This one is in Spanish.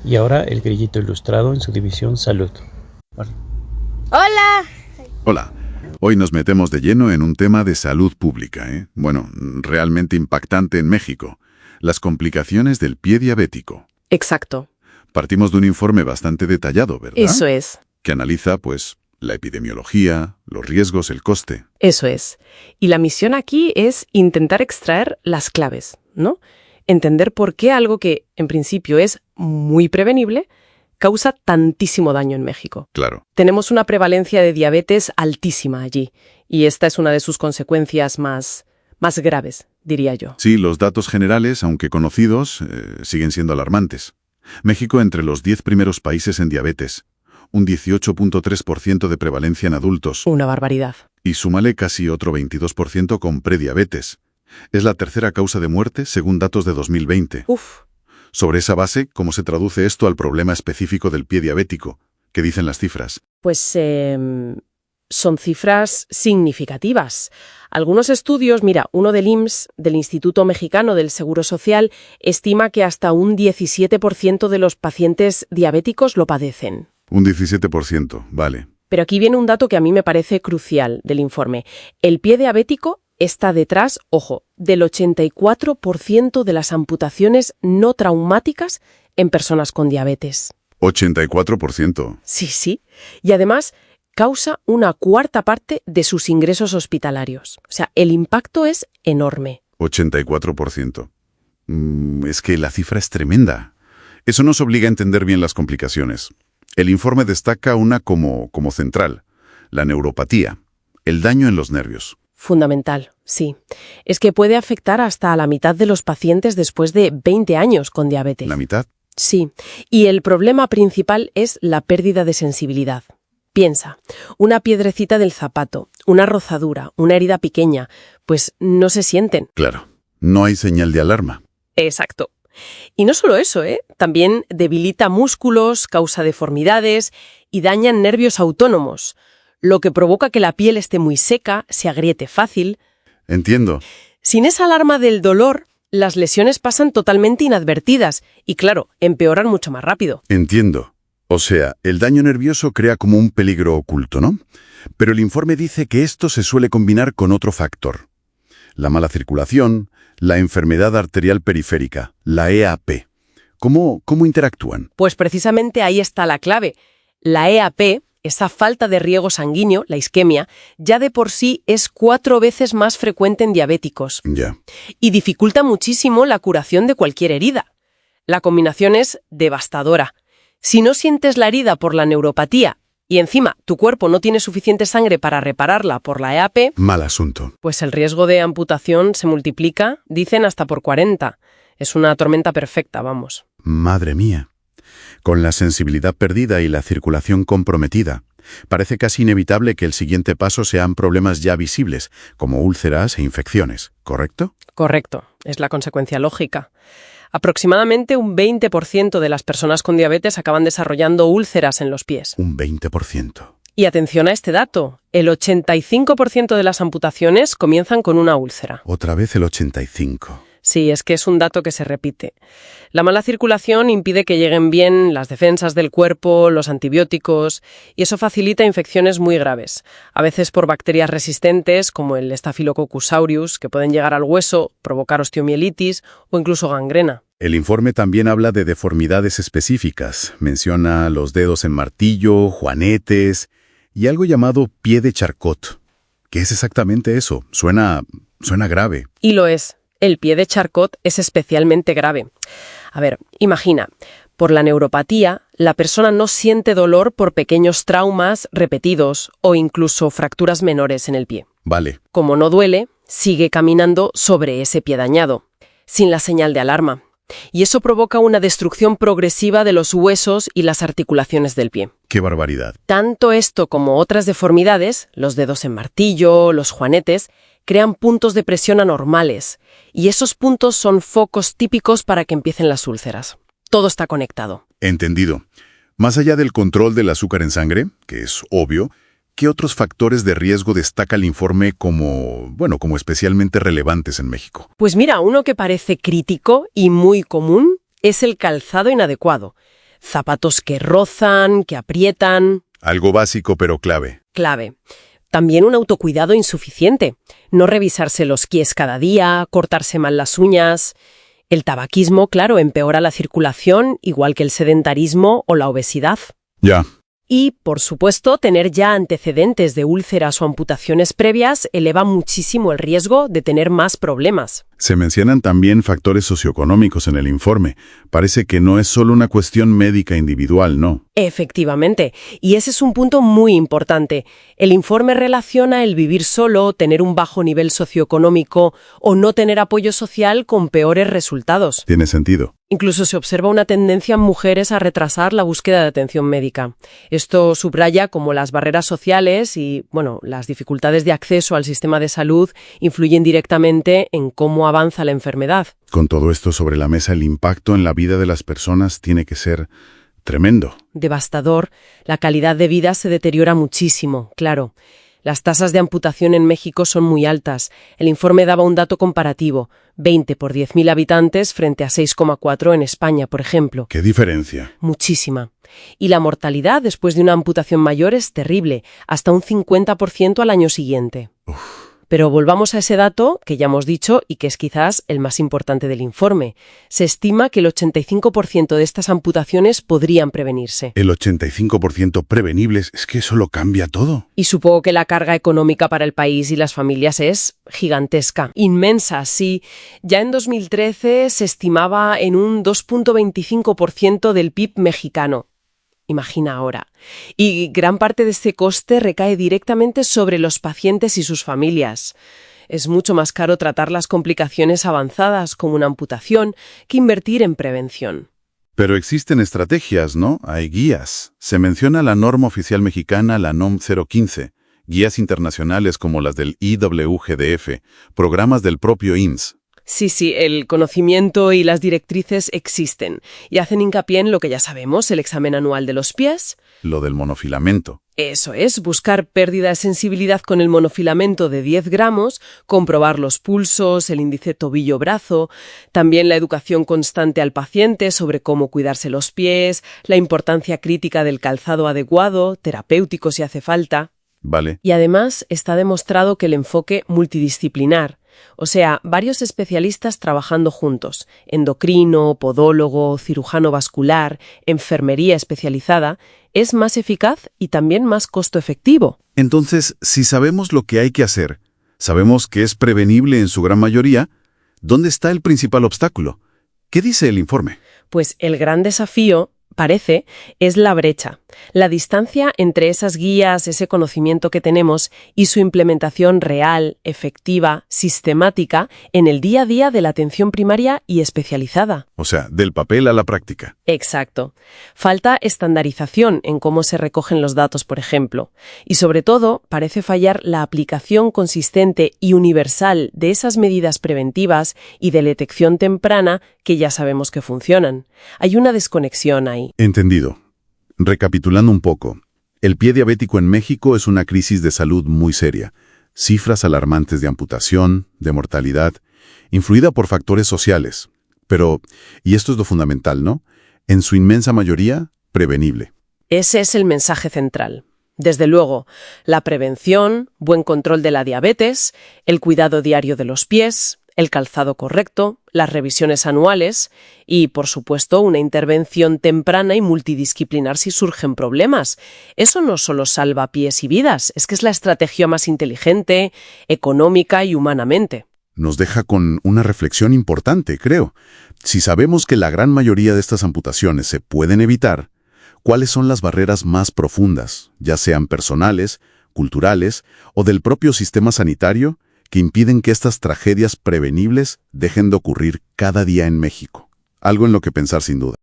Y ahora el grillito ilustrado en su división Salud. ¡Hola! Hola. Hoy nos metemos de lleno en un tema de salud pública, ¿eh? Bueno, realmente impactante en México. Las complicaciones del pie diabético. Exacto. Partimos de un informe bastante detallado, ¿verdad? Eso es. Que analiza, pues, la epidemiología, los riesgos, el coste. Eso es. Y la misión aquí es intentar extraer las claves, ¿no? Entender por qué algo que, en principio, es muy prevenible, causa tantísimo daño en México. Claro. Tenemos una prevalencia de diabetes altísima allí, y esta es una de sus consecuencias más graves, diría yo. Sí, los datos generales, aunque conocidos, siguen siendo alarmantes. México entre los 10 primeros países en diabetes, un 18.3% de prevalencia en adultos. Una barbaridad. Y súmale casi otro 22% con prediabetes. Es la tercera causa de muerte según datos de 2020. Uf. Sobre esa base, ¿cómo se traduce esto al problema específico del pie diabético? ¿Qué dicen las cifras? Pues son cifras significativas. Algunos estudios, mira, uno del IMSS, del Instituto Mexicano del Seguro Social, estima que hasta un 17% de los pacientes diabéticos lo padecen. Un 17%, vale. Pero aquí viene un dato que a mí me parece crucial del informe. El pie diabético está detrás, ojo, del 84% de las amputaciones no traumáticas en personas con diabetes. 84%. Sí. Y además causa una cuarta parte de sus ingresos hospitalarios. O sea, el impacto es enorme. 84%. Es que la cifra es tremenda. Eso nos obliga a entender bien las complicaciones. El informe destaca una como central, la neuropatía, el daño en los nervios. Fundamental, sí. Es que puede afectar hasta a la mitad de los pacientes después de 20 años con diabetes. ¿La mitad? Sí. Y el problema principal es la pérdida de sensibilidad. Piensa, una piedrecita del zapato, una rozadura, una herida pequeña, pues no se sienten. Claro. No hay señal de alarma. Exacto. Y no solo eso, también debilita músculos, causa deformidades y daña nervios autónomos, lo que provoca que la piel esté muy seca, se agriete fácil. Entiendo. Sin esa alarma del dolor, las lesiones pasan totalmente inadvertidas y, claro, empeoran mucho más rápido. Entiendo. O sea, el daño nervioso crea como un peligro oculto, ¿no? Pero el informe dice que esto se suele combinar con otro factor. La mala circulación, la enfermedad arterial periférica, la EAP. ¿Cómo interactúan? Pues precisamente ahí está la clave. La EAP, esa falta de riego sanguíneo, la isquemia, ya de por sí es 4 veces más frecuente en diabéticos. Ya. Y dificulta muchísimo la curación de cualquier herida. La combinación es devastadora. Si no sientes la herida por la neuropatía y encima tu cuerpo no tiene suficiente sangre para repararla por la EAP, Mal asunto. pues el riesgo de amputación se multiplica, dicen, hasta por 40. Es una tormenta perfecta, vamos. Madre mía. Con la sensibilidad perdida y la circulación comprometida, parece casi inevitable que el siguiente paso sean problemas ya visibles, como úlceras e infecciones, ¿correcto? Correcto, es la consecuencia lógica. Aproximadamente un 20% de las personas con diabetes acaban desarrollando úlceras en los pies. Un 20%. Y atención a este dato, el 85% de las amputaciones comienzan con una úlcera. Otra vez el 85%. Sí, es que es un dato que se repite. La mala circulación impide que lleguen bien las defensas del cuerpo, los antibióticos, y eso facilita infecciones muy graves, a veces por bacterias resistentes como el Staphylococcus aureus, que pueden llegar al hueso, provocar osteomielitis o incluso gangrena. El informe también habla de deformidades específicas. Menciona los dedos en martillo, juanetes y algo llamado pie de Charcot. ¿Qué es exactamente eso? Suena grave. Y lo es. El pie de Charcot es especialmente grave. A ver, imagina, por la neuropatía, la persona no siente dolor por pequeños traumas repetidos o incluso fracturas menores en el pie. Vale. Como no duele, sigue caminando sobre ese pie dañado, sin la señal de alarma. Y eso provoca una destrucción progresiva de los huesos y las articulaciones del pie. ¡Qué barbaridad! Tanto esto como otras deformidades, los dedos en martillo, los juanetes, crean puntos de presión anormales, y esos puntos son focos típicos para que empiecen las úlceras. Todo está conectado. Entendido. Más allá del control del azúcar en sangre, que es obvio, ¿qué otros factores de riesgo destaca el informe como especialmente relevantes en México? Pues mira, uno que parece crítico y muy común es el calzado inadecuado. Zapatos que rozan, que aprietan. Algo básico pero clave. Clave. También un autocuidado insuficiente. No revisarse los pies cada día, cortarse mal las uñas. El tabaquismo, claro, empeora la circulación, igual que el sedentarismo o la obesidad. Ya. Y, por supuesto, tener ya antecedentes de úlceras o amputaciones previas eleva muchísimo el riesgo de tener más problemas. Se mencionan también factores socioeconómicos en el informe. Parece que no es solo una cuestión médica individual, ¿no? Efectivamente, y ese es un punto muy importante. El informe relaciona el vivir solo, tener un bajo nivel socioeconómico o no tener apoyo social con peores resultados. Tiene sentido. Incluso se observa una tendencia en mujeres a retrasar la búsqueda de atención médica. Esto subraya cómo las barreras sociales y, las dificultades de acceso al sistema de salud influyen directamente en cómo avanza la enfermedad. Con todo esto sobre la mesa, el impacto en la vida de las personas tiene que ser tremendo. Devastador. La calidad de vida se deteriora muchísimo, claro. Las tasas de amputación en México son muy altas. El informe daba un dato comparativo, 20 por 10.000 habitantes frente a 6,4 en España, por ejemplo. ¿Qué diferencia? Muchísima. Y la mortalidad después de una amputación mayor es terrible, hasta un 50% al año siguiente. Pero volvamos a ese dato que ya hemos dicho y que es quizás el más importante del informe. Se estima que el 85% de estas amputaciones podrían prevenirse. El 85% prevenibles, es que eso lo cambia todo. Y supongo que la carga económica para el país y las familias es gigantesca, inmensa, sí. Ya en 2013 se estimaba en un 2,25% del PIB mexicano. Imagina ahora. Y gran parte de este coste recae directamente sobre los pacientes y sus familias. Es mucho más caro tratar las complicaciones avanzadas como una amputación que invertir en prevención. Pero existen estrategias, ¿no? Hay guías. Se menciona la norma oficial mexicana, la NOM 015, guías internacionales como las del IWGDF, programas del propio IMSS. Sí, el conocimiento y las directrices existen y hacen hincapié en lo que ya sabemos, el examen anual de los pies. Lo del monofilamento. Eso es, buscar pérdida de sensibilidad con el monofilamento de 10 gramos, comprobar los pulsos, el índice tobillo-brazo, también la educación constante al paciente sobre cómo cuidarse los pies, la importancia crítica del calzado adecuado, terapéutico si hace falta. Vale. Y además está demostrado que el enfoque multidisciplinar, o sea, varios especialistas trabajando juntos, endocrino, podólogo, cirujano vascular, enfermería especializada, es más eficaz y también más costo efectivo. Entonces, si sabemos lo que hay que hacer, sabemos que es prevenible en su gran mayoría, ¿dónde está el principal obstáculo? ¿Qué dice el informe? Pues el gran desafío, parece, es la brecha, la distancia entre esas guías, ese conocimiento que tenemos y su implementación real, efectiva, sistemática en el día a día de la atención primaria y especializada. O sea, del papel a la práctica. Exacto. Falta estandarización en cómo se recogen los datos, por ejemplo. Y sobre todo, parece fallar la aplicación consistente y universal de esas medidas preventivas y de detección temprana que ya sabemos que funcionan. Hay una desconexión ahí. Entendido. Recapitulando un poco, el pie diabético en México es una crisis de salud muy seria. Cifras alarmantes de amputación, de mortalidad, influida por factores sociales. Pero, y esto es lo fundamental, ¿no? En su inmensa mayoría, prevenible. Ese es el mensaje central. Desde luego, la prevención, buen control de la diabetes, el cuidado diario de los pies, el calzado correcto, las revisiones anuales y, por supuesto, una intervención temprana y multidisciplinar si surgen problemas. Eso no solo salva pies y vidas, es que es la estrategia más inteligente, económica y humanamente. Nos deja con una reflexión importante, creo. Si sabemos que la gran mayoría de estas amputaciones se pueden evitar, ¿cuáles son las barreras más profundas, ya sean personales, culturales o del propio sistema sanitario, que impiden que estas tragedias prevenibles dejen de ocurrir cada día en México? Algo en lo que pensar sin duda.